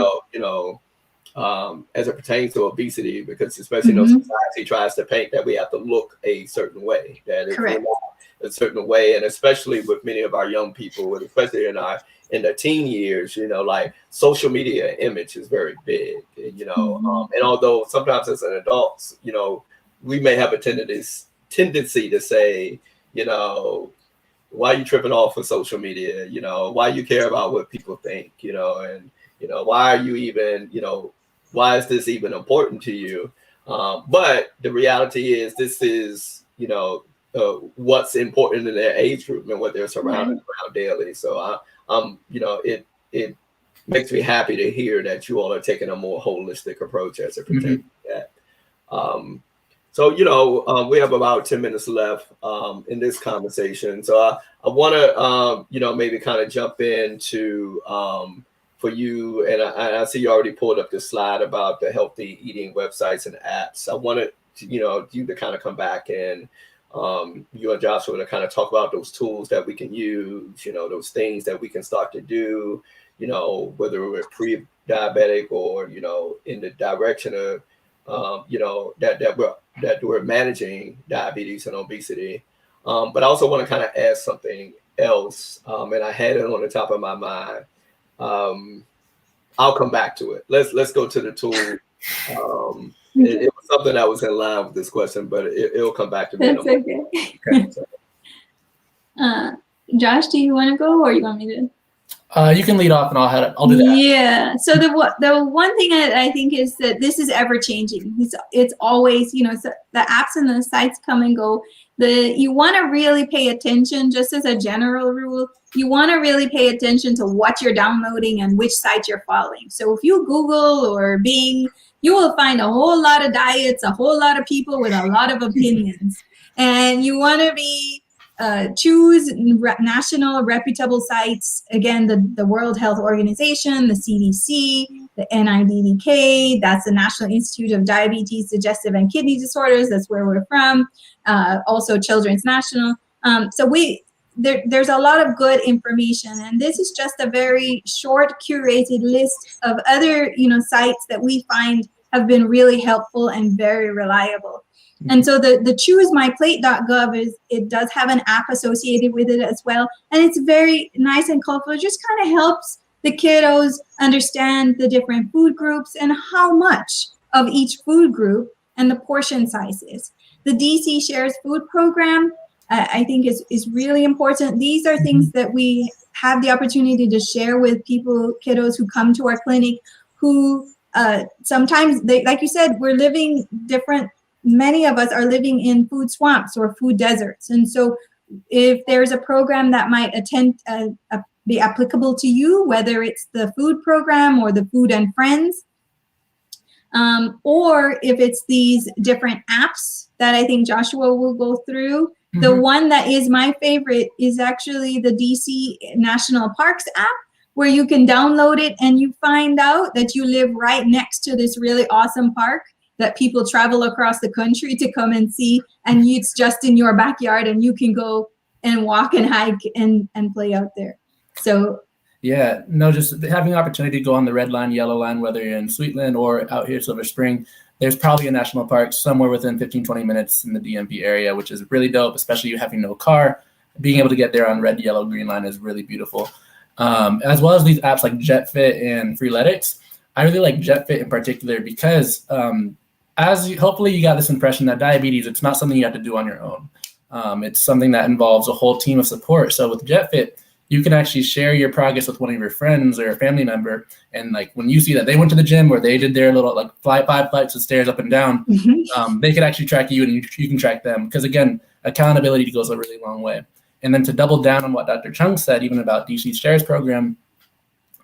as it pertains to obesity, because especially, society tries to paint that we have to look a certain way, that if we're Correct. not a certain way, and especially with many of our young people, especially in the teen years, like social media image is very big, and although sometimes as an adult, we may have a tendency to say, why are you tripping off of social media? Why you care about what people think? And why are you even, why is this even important to you? But the reality is, this is, what's important in their age group and what they're surrounded around daily. So it makes me happy to hear that you all are taking a more holistic approach as it pertains to that. We have about 10 minutes left in this conversation. So I want to, maybe kind of jump into for you. And I see you already pulled up the slide about the healthy eating websites and apps. I wanted to, you to kind of come back and you and Joshua to kind of talk about those tools that we can use, those things that we can start to do, whether we're pre-diabetic or, in the direction of, that we're managing diabetes and obesity. But I also want to kind of add something else, and I had it on the top of my mind. I'll come back to it. Let's go to the tool. It was something that was in line with this question, but it'll come back to me. That's okay. Josh, do you want to go, or you want me to? You can lead off, and I'll do that. Yeah. So the one thing that I think is that this is ever changing. It's always, so the apps and the sites come and go. You want to really pay attention, just as a general rule. You want to really pay attention to what you're downloading and which site you're following. So if you Google or Bing, you will find a whole lot of diets, a whole lot of people with a lot of opinions, and you want to be. Choose national reputable sites. Again, the World Health Organization, the CDC, the NIDDK, that's the National Institute of Diabetes, Digestive and Kidney Disorders. That's where we're from. Also Children's National. So there's a lot of good information, and this is just a very short curated list of other sites that we find have been really helpful and very reliable. And so the choosemyplate.gov it does have an app associated with it as well. And it's very nice and colorful. It just kind of helps the kiddos understand the different food groups and how much of each food group and the portion sizes. The DC Shares Food Program, I think is really important. These are things that we have the opportunity to share with kiddos who come to our clinic, who sometimes, like you said, we're living different. Many of us are living in food swamps or food deserts. And so if there's a program that might be applicable to you, whether it's the food program or the Food and Friends, or if it's these different apps that I think Joshua will go through, the one that is my favorite is actually the DC National Parks app, where you can download it and you find out that you live right next to this really awesome park that people travel across the country to come and see, and it's just in your backyard, and you can go and walk and hike and play out there. So yeah, no, just having the opportunity to go on the red line, yellow line, whether you're in Sweetland or out here Silver Spring, there's probably a national park somewhere within 15-20 minutes in the DMV area, which is really dope, especially you having no car. Being able to get there on red, yellow, green line is really beautiful. As well as these apps like JetFit and Freeletics. I really like JetFit in particular because hopefully you got this impression that diabetes, it's not something you have to do on your own. It's something that involves a whole team of support. So with JetFit, you can actually share your progress with one of your friends or a family member. And like when you see that they went to the gym or they did their little 5 flights of stairs up and down, they can actually track you and you can track them. Because again, accountability goes a really long way. And then to double down on what Dr. Chung said, even about DC Shares program,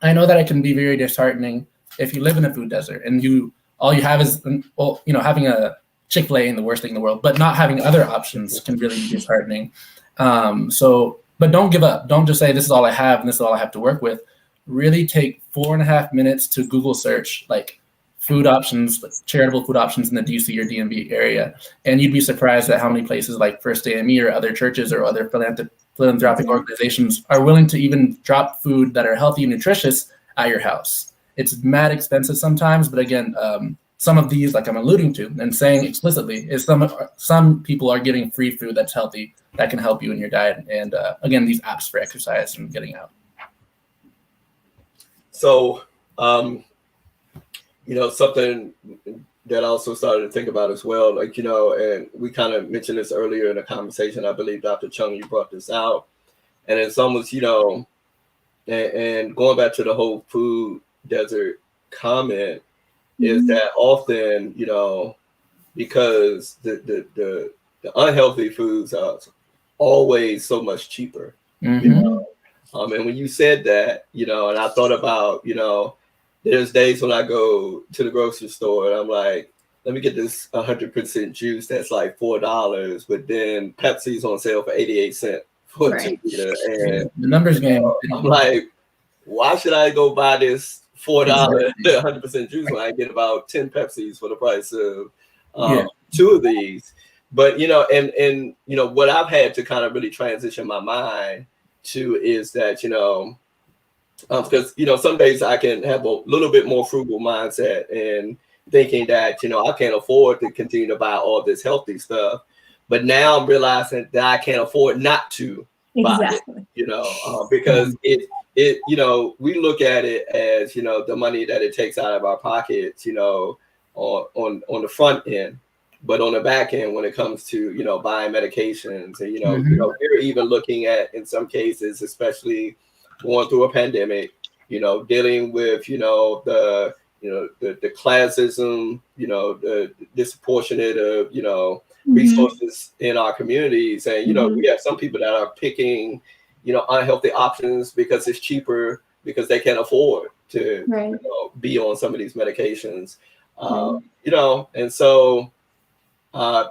I know that it can be very disheartening if you live in a food desert and you all you have is, well, you know, having a Chick-fil-A ain't the worst thing in the world, but not having other options can really be disheartening. But don't give up. Don't just say this is all I have and this is all I have to work with. Really take 4.5 minutes to Google search like food options, like charitable food options in the DC or DMV area. And you'd be surprised at how many places like First AME or other churches or other philanthropic organizations are willing to even drop food that are healthy and nutritious at your house. It's mad expensive sometimes, but again, some of these, like I'm alluding to and saying explicitly, is some people are giving free food that's healthy that can help you in your diet. And again, these apps for exercise and getting out. So, you know, something that I also started to think about as well, like, you know, and we kind of mentioned this earlier in the conversation. I believe, Dr. Chung, you brought this out. And it's almost, you know, and going back to the whole food desert comment, is that often, you know, because the unhealthy foods are always so much cheaper, you know. And when you said that, you know, and I thought about, you know, there's days when I go to the grocery store and I'm like, let me get this 100% juice that's like $4, but then Pepsi's on sale for 88 cents for a 2 liter. And the numbers game. I'm like, why should I go buy this $4 100% juice when I get about 10 Pepsis for the price of 2 of these? But, you know, and you know, what I've had to kind of really transition my mind to is that, you know, because, you know, some days I can have a little bit more frugal mindset and thinking that, you know, I can't afford to continue to buy all this healthy stuff. But now I'm realizing that I can't afford not to buy it, you know, because it, you know, we look at it as, you know, the money that it takes out of our pockets, you know, on the front end. But on the back end, when it comes to, you know, buying medications and, you know, we're even looking at, in some cases, especially going through a pandemic, you know, dealing with, you know, the classism, you know, the disproportionate of, you know, resources in our communities. And, you know, we have some people that are picking, you know, unhealthy options because it's cheaper, because they can't afford to you know, be on some of these medications, you know. And so,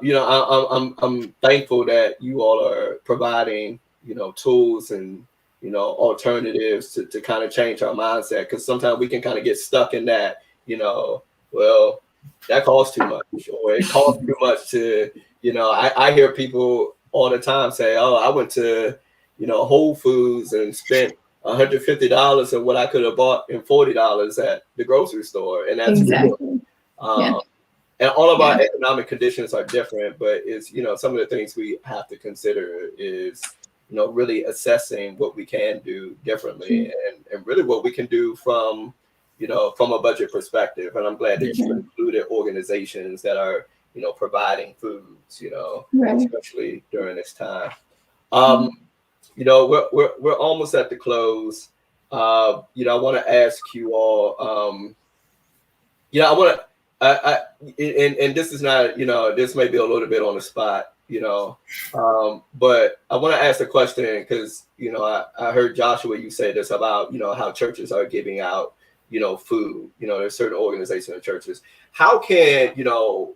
you know, I'm thankful that you all are providing, you know, tools and, you know, alternatives to kind of change our mindset, because sometimes we can kind of get stuck in that, you know, well, that costs too much, or it costs too much to, you know, I hear people all the time say, oh, I went to, you know, Whole Foods and spent $150 of what I could have bought in $40 at the grocery store. And that's real. And all of our economic conditions are different, but it's, you know, some of the things we have to consider is, you know, really assessing what we can do differently and really what we can do from, you know, from a budget perspective. And I'm glad that you included organizations that are, you know, providing foods, you know, especially during this time. You know, we're almost at the close. You know, I want to ask you all, you know, I want to, and this is not, you know, this may be a little bit on the spot, you know, but I want to ask a question because, you know, I heard Joshua, you say this about, you know, how churches are giving out, you know, food, you know, there's certain organizations and churches. How can, you know,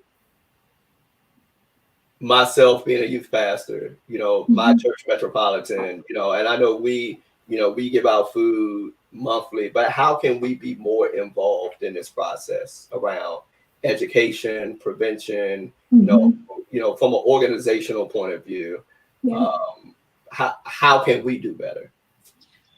myself being a youth pastor, you know, my church metropolitan, you know, and I know we, you know, we give out food monthly, but how can we be more involved in this process around education, prevention, you know, from an organizational point of view? How can we do better?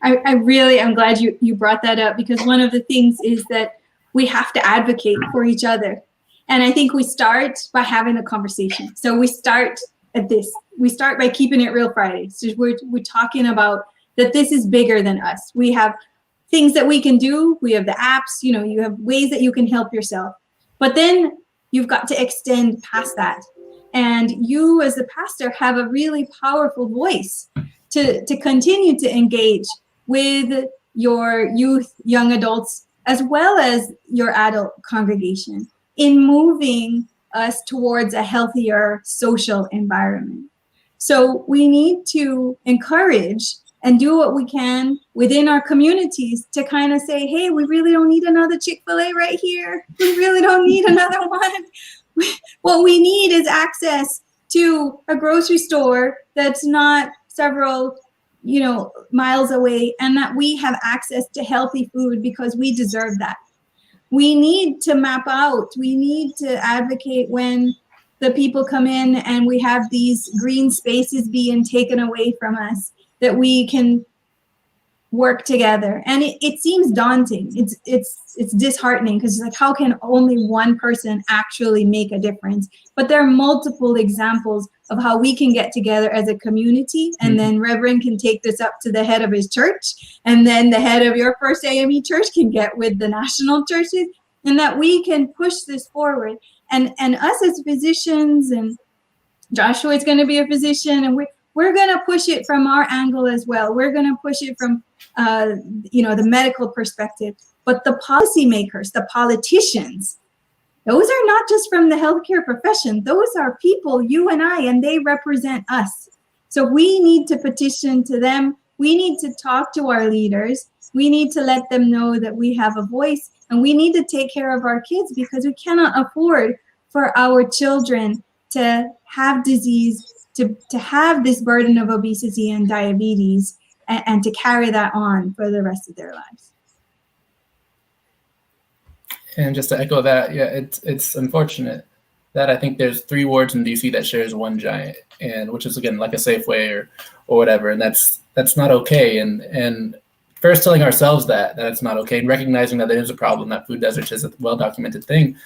I really am glad you brought that up, because one of the things is that we have to advocate for each other. And I think we start by having a conversation. So we start at this. We start by keeping it real Friday. So we're talking about that this is bigger than us. We have things that we can do. We have the apps, you know, you have ways that you can help yourself. But then you've got to extend past that. And you as a pastor have a really powerful voice to continue to engage with your youth, young adults, as well as your adult congregation in moving us towards a healthier social environment. So we need to encourage and do what we can within our communities to kind of say, hey, we really don't need another Chick-fil-A right here. We really don't need another one. What we need is access to a grocery store that's not several, miles away, and that we have access to healthy food because we deserve that. We need to map out, we need to advocate when the people come in and we have these green spaces being taken away from us, that we can work together. And it seems daunting. It's disheartening, because it's like, how can only one person actually make a difference? But there are multiple examples of how we can get together as a community, and then Reverend can take this up to the head of his church, and then the head of your First AME church can get with the national churches, and that we can push this forward. And us as physicians, and Joshua is going to be a physician, and we're going to push it from our angle as well. We're going to push it from, the medical perspective. But the policymakers, the politicians, those are not just from the healthcare profession. Those are people, you and I, and they represent us. So we need to petition to them. We need to talk to our leaders. We need to let them know that we have a voice, and we need to take care of our kids, because we cannot afford for our children to have disease, to have this burden of obesity and diabetes, and to carry that on for the rest of their lives. And just to echo that, yeah, it's unfortunate that I think there's 3 wards in DC that shares one giant, and which is, again, like a Safeway or whatever, and that's not okay. And first telling ourselves that it's not okay, and recognizing that there is a problem, that food deserts is a well-documented thing,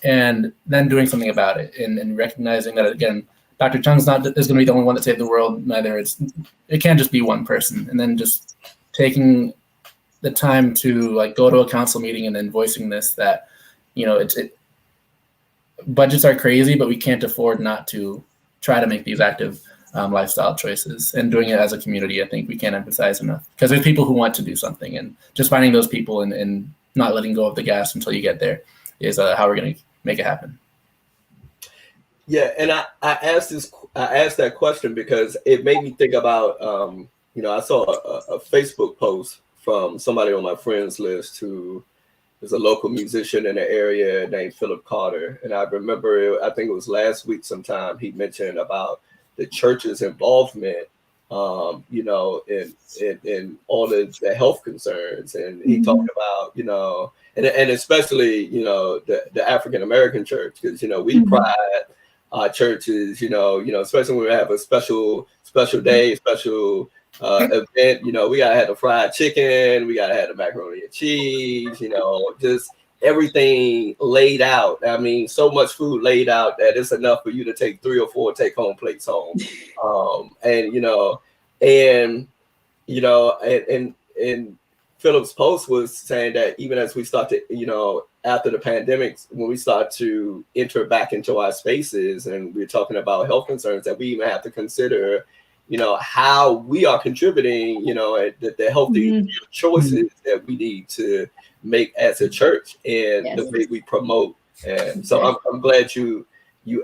and then doing something about it, and recognizing that, again, Dr. Chung's is going to be the only one that saved the world. Neither it can't just be one person, and then just taking the time to go to a council meeting and then voicing this, that budgets are crazy, but we can't afford not to try to make these active lifestyle choices, and doing it as a community. I think we can't emphasize enough, because there's people who want to do something, and just finding those people and not letting go of the gas until you get there is how we're going to make it happen. Yeah, and I asked that question because it made me think about I saw a Facebook post from somebody on my friends list who is a local musician in the area named Philip Carter, and I remember, I think it was last week sometime, he mentioned about the church's involvement, in all of the health concerns, and he talked about, and especially, the African American church, because we pride our churches, especially when we have a special day, special event, we gotta have the fried chicken, we gotta have the macaroni and cheese, just everything laid out. I mean, so much food laid out that it's enough for you to take 3 or 4 take-home plates home. And Philip's post was saying that even as we start to, after the pandemic, when we start to enter back into our spaces, and we're talking about health concerns, that we even have to consider, how we are contributing, the healthy choices that we need to make as a church, and the way we promote. And so I'm glad you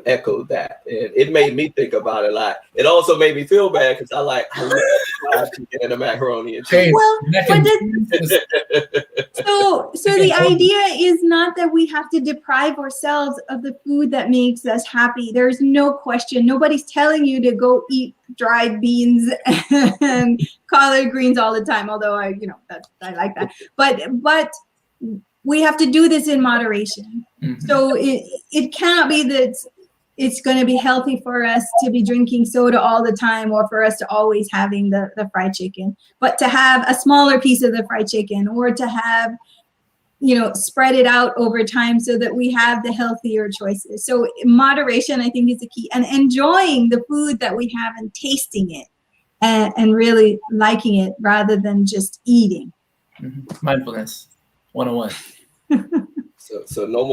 echoed that, and it made me think about it a lot. It also made me feel bad, because I love fried chicken and the macaroni and cheese. Well, but so the idea is not that we have to deprive ourselves of the food that makes us happy. There's no question. Nobody's telling you to go eat dried beans and collard greens all the time, although I like that. But we have to do this in moderation. So it cannot be that it's going to be healthy for us to be drinking soda all the time, or for us to always having the fried chicken, but to have a smaller piece of the fried chicken, or to have, spread it out over time so that we have the healthier choices. So moderation, I think, is the key, and enjoying the food that we have and tasting it and really liking it rather than just eating. Mindfulness 101. So no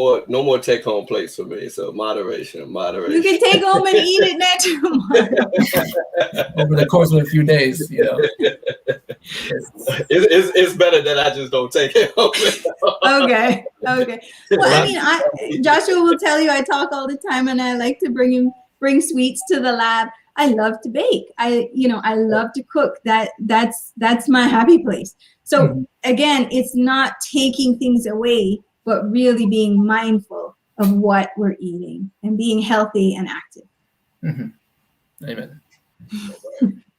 more take home plates for me. So moderation. You can take home and eat it next tomorrow. Over the course of a few days, It's better that I just don't take it home. Okay. Well, Joshua will tell you I talk all the time, and I like to bring sweets to the lab. I love to bake. I love to cook. That's my happy place. So again, it's not taking things away, but really being mindful of what we're eating and being healthy and active. Amen.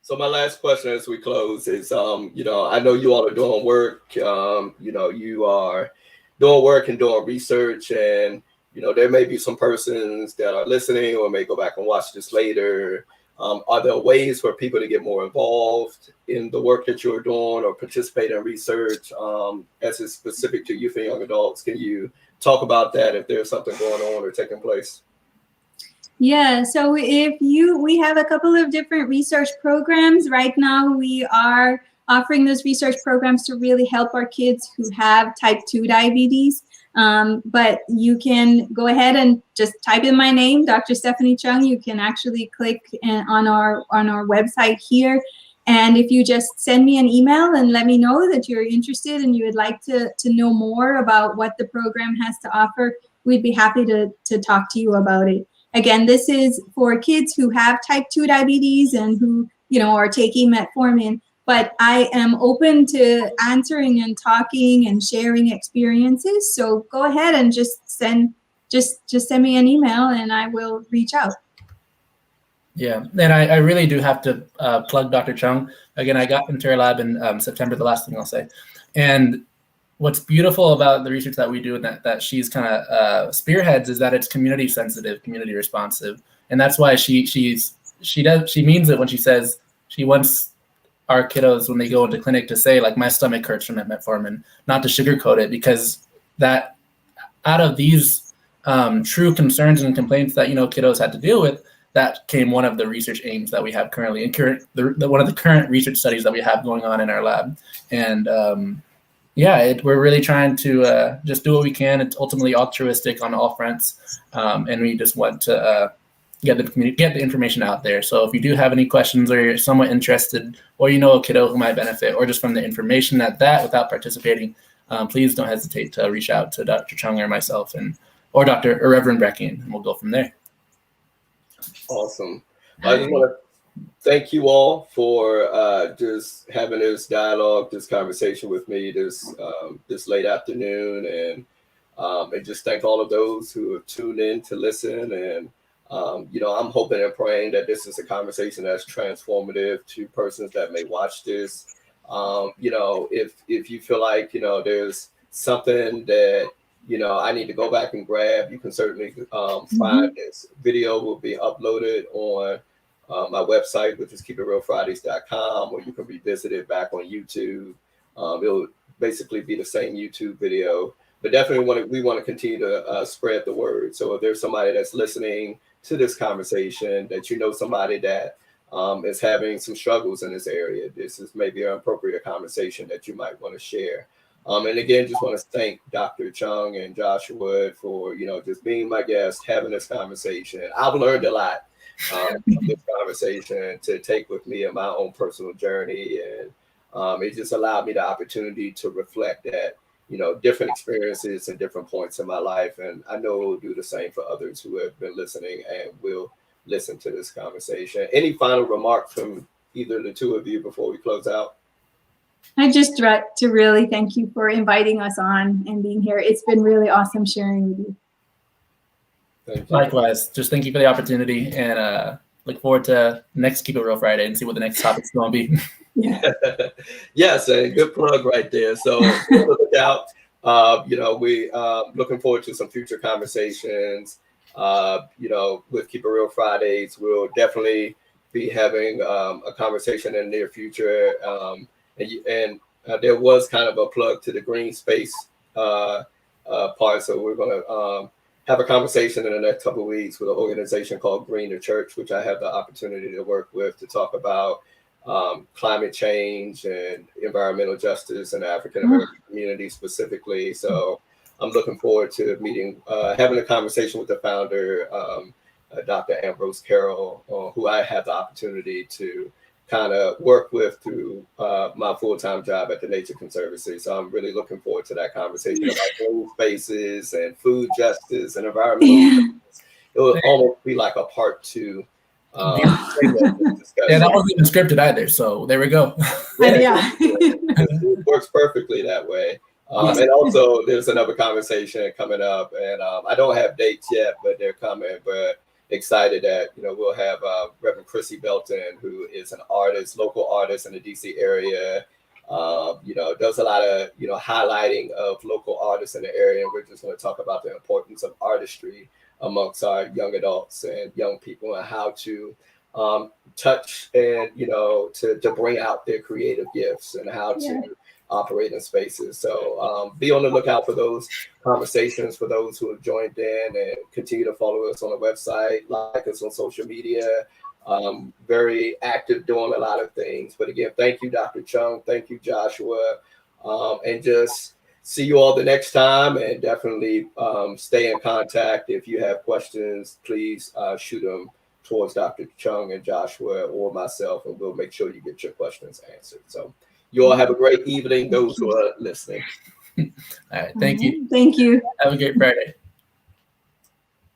So my last question as we close is, I know you all are doing work. You are doing work and doing research, and there may be some persons that are listening or may go back and watch this later. Are there ways for people to get more involved in the work that you're doing or participate in research as is specific to youth and young adults? Can you talk about that if there's something going on or taking place? Yeah, so we have a couple of different research programs. Right now, we are offering those research programs to really help our kids who have type 2 diabetes. But you can go ahead and just type in my name, Dr. Stephanie Chung. You can actually click on our website here. And if you just send me an email and let me know that you're interested and you would like to know more about what the program has to offer, we'd be happy to talk to you about it. Again, this is for kids who have type 2 diabetes and who, are taking metformin. But I am open to answering and talking and sharing experiences. So go ahead and just send me an email and I will reach out. Yeah, and I really do have to plug Dr. Chung. Again, I got into her lab in September, the last thing I'll say. And what's beautiful about the research that we do and that she's kind of spearheads is that it's community sensitive, community responsive. And that's why she means it when she says she wants our kiddos when they go into clinic to say, like, my stomach hurts from metformin, not to sugarcoat it, because that out of these true concerns and complaints that kiddos had to deal with, that came one of the research aims that we have currently, and one of the current research studies that we have going on in our lab. And we're really trying to just do what we can. It's ultimately altruistic on all fronts, and we just want to get the information out there. So if you do have any questions or you're somewhat interested, or a kiddo who might benefit, or just from the information without participating, please don't hesitate to reach out to Dr. Chung or myself or Reverend Brecky, and we'll go from there. Awesome. I just want to thank you all for just having this dialogue, this conversation with me this late afternoon, and just thank all of those who have tuned in to listen. And I'm hoping and praying that this is a conversation that's transformative to persons that may watch this. If you feel like there's something that I need to go back and grab, you can certainly find this video will be uploaded on my website, which is keepitrealfridays.com, or you can revisit it back on YouTube. It'll basically be the same YouTube video, but definitely we want to continue to spread the word. So if there's somebody that's listening to this conversation, that somebody that is having some struggles in this area, this is maybe an appropriate conversation that you might want to share. And again, just want to thank Dr. Chung and Joshua for, just being my guest, having this conversation. I've learned a lot from this conversation to take with me in my own personal journey. And it just allowed me the opportunity to reflect that, different experiences and different points in my life. And I know it will do the same for others who have been listening and will listen to this conversation. Any final remarks from either of the two of you before we close out? I just want to really thank you for inviting us on and being here. It's been really awesome sharing with you. Thank you. Likewise, just thank you for the opportunity, and look forward to next Keep It Real Friday and see what the next topic's going to be. Yeah. Yes, a good plug right there. So look out. We looking forward to some future conversations. With Keep It Real Fridays, we'll definitely be having a conversation in the near future. And there was kind of a plug to the green space part. So we're going to have a conversation in the next couple of weeks with an organization called Green the Church, which I have the opportunity to work with to talk about climate change and environmental justice in the African American community specifically. So I'm looking forward to having a conversation with the founder, Dr. Ambrose Carroll, who I have the opportunity to kind of work with through my full-time job at the Nature Conservancy. So I'm really looking forward to that conversation about green spaces and food justice and environmental justice. It will almost be like a part two Yeah, that wasn't even scripted either. So there we go. Yeah. It works perfectly that way. And also, there's another conversation coming up, and I don't have dates yet, but they're coming. But excited that we'll have Reverend Chrissy Belton, who is an artist, local artist in the DC area. Does a lot of highlighting of local artists in the area, and we're just going to talk about the importance of artistry amongst our young adults and young people, and how to touch and to bring out their creative gifts and how to operate in spaces. So be on the lookout for those conversations for those who have joined in, and continue to follow us on the website, like us on social media. Very active doing a lot of things. But again, thank you, Dr. Chung. Thank you, Joshua. And just see you all the next time, and definitely stay in contact. If you have questions, please shoot them towards Dr. Chung and Joshua or myself, and we'll make sure you get your questions answered. So you all have a great evening, those who are listening. All right. Thank you. Thank you. Have a great Friday.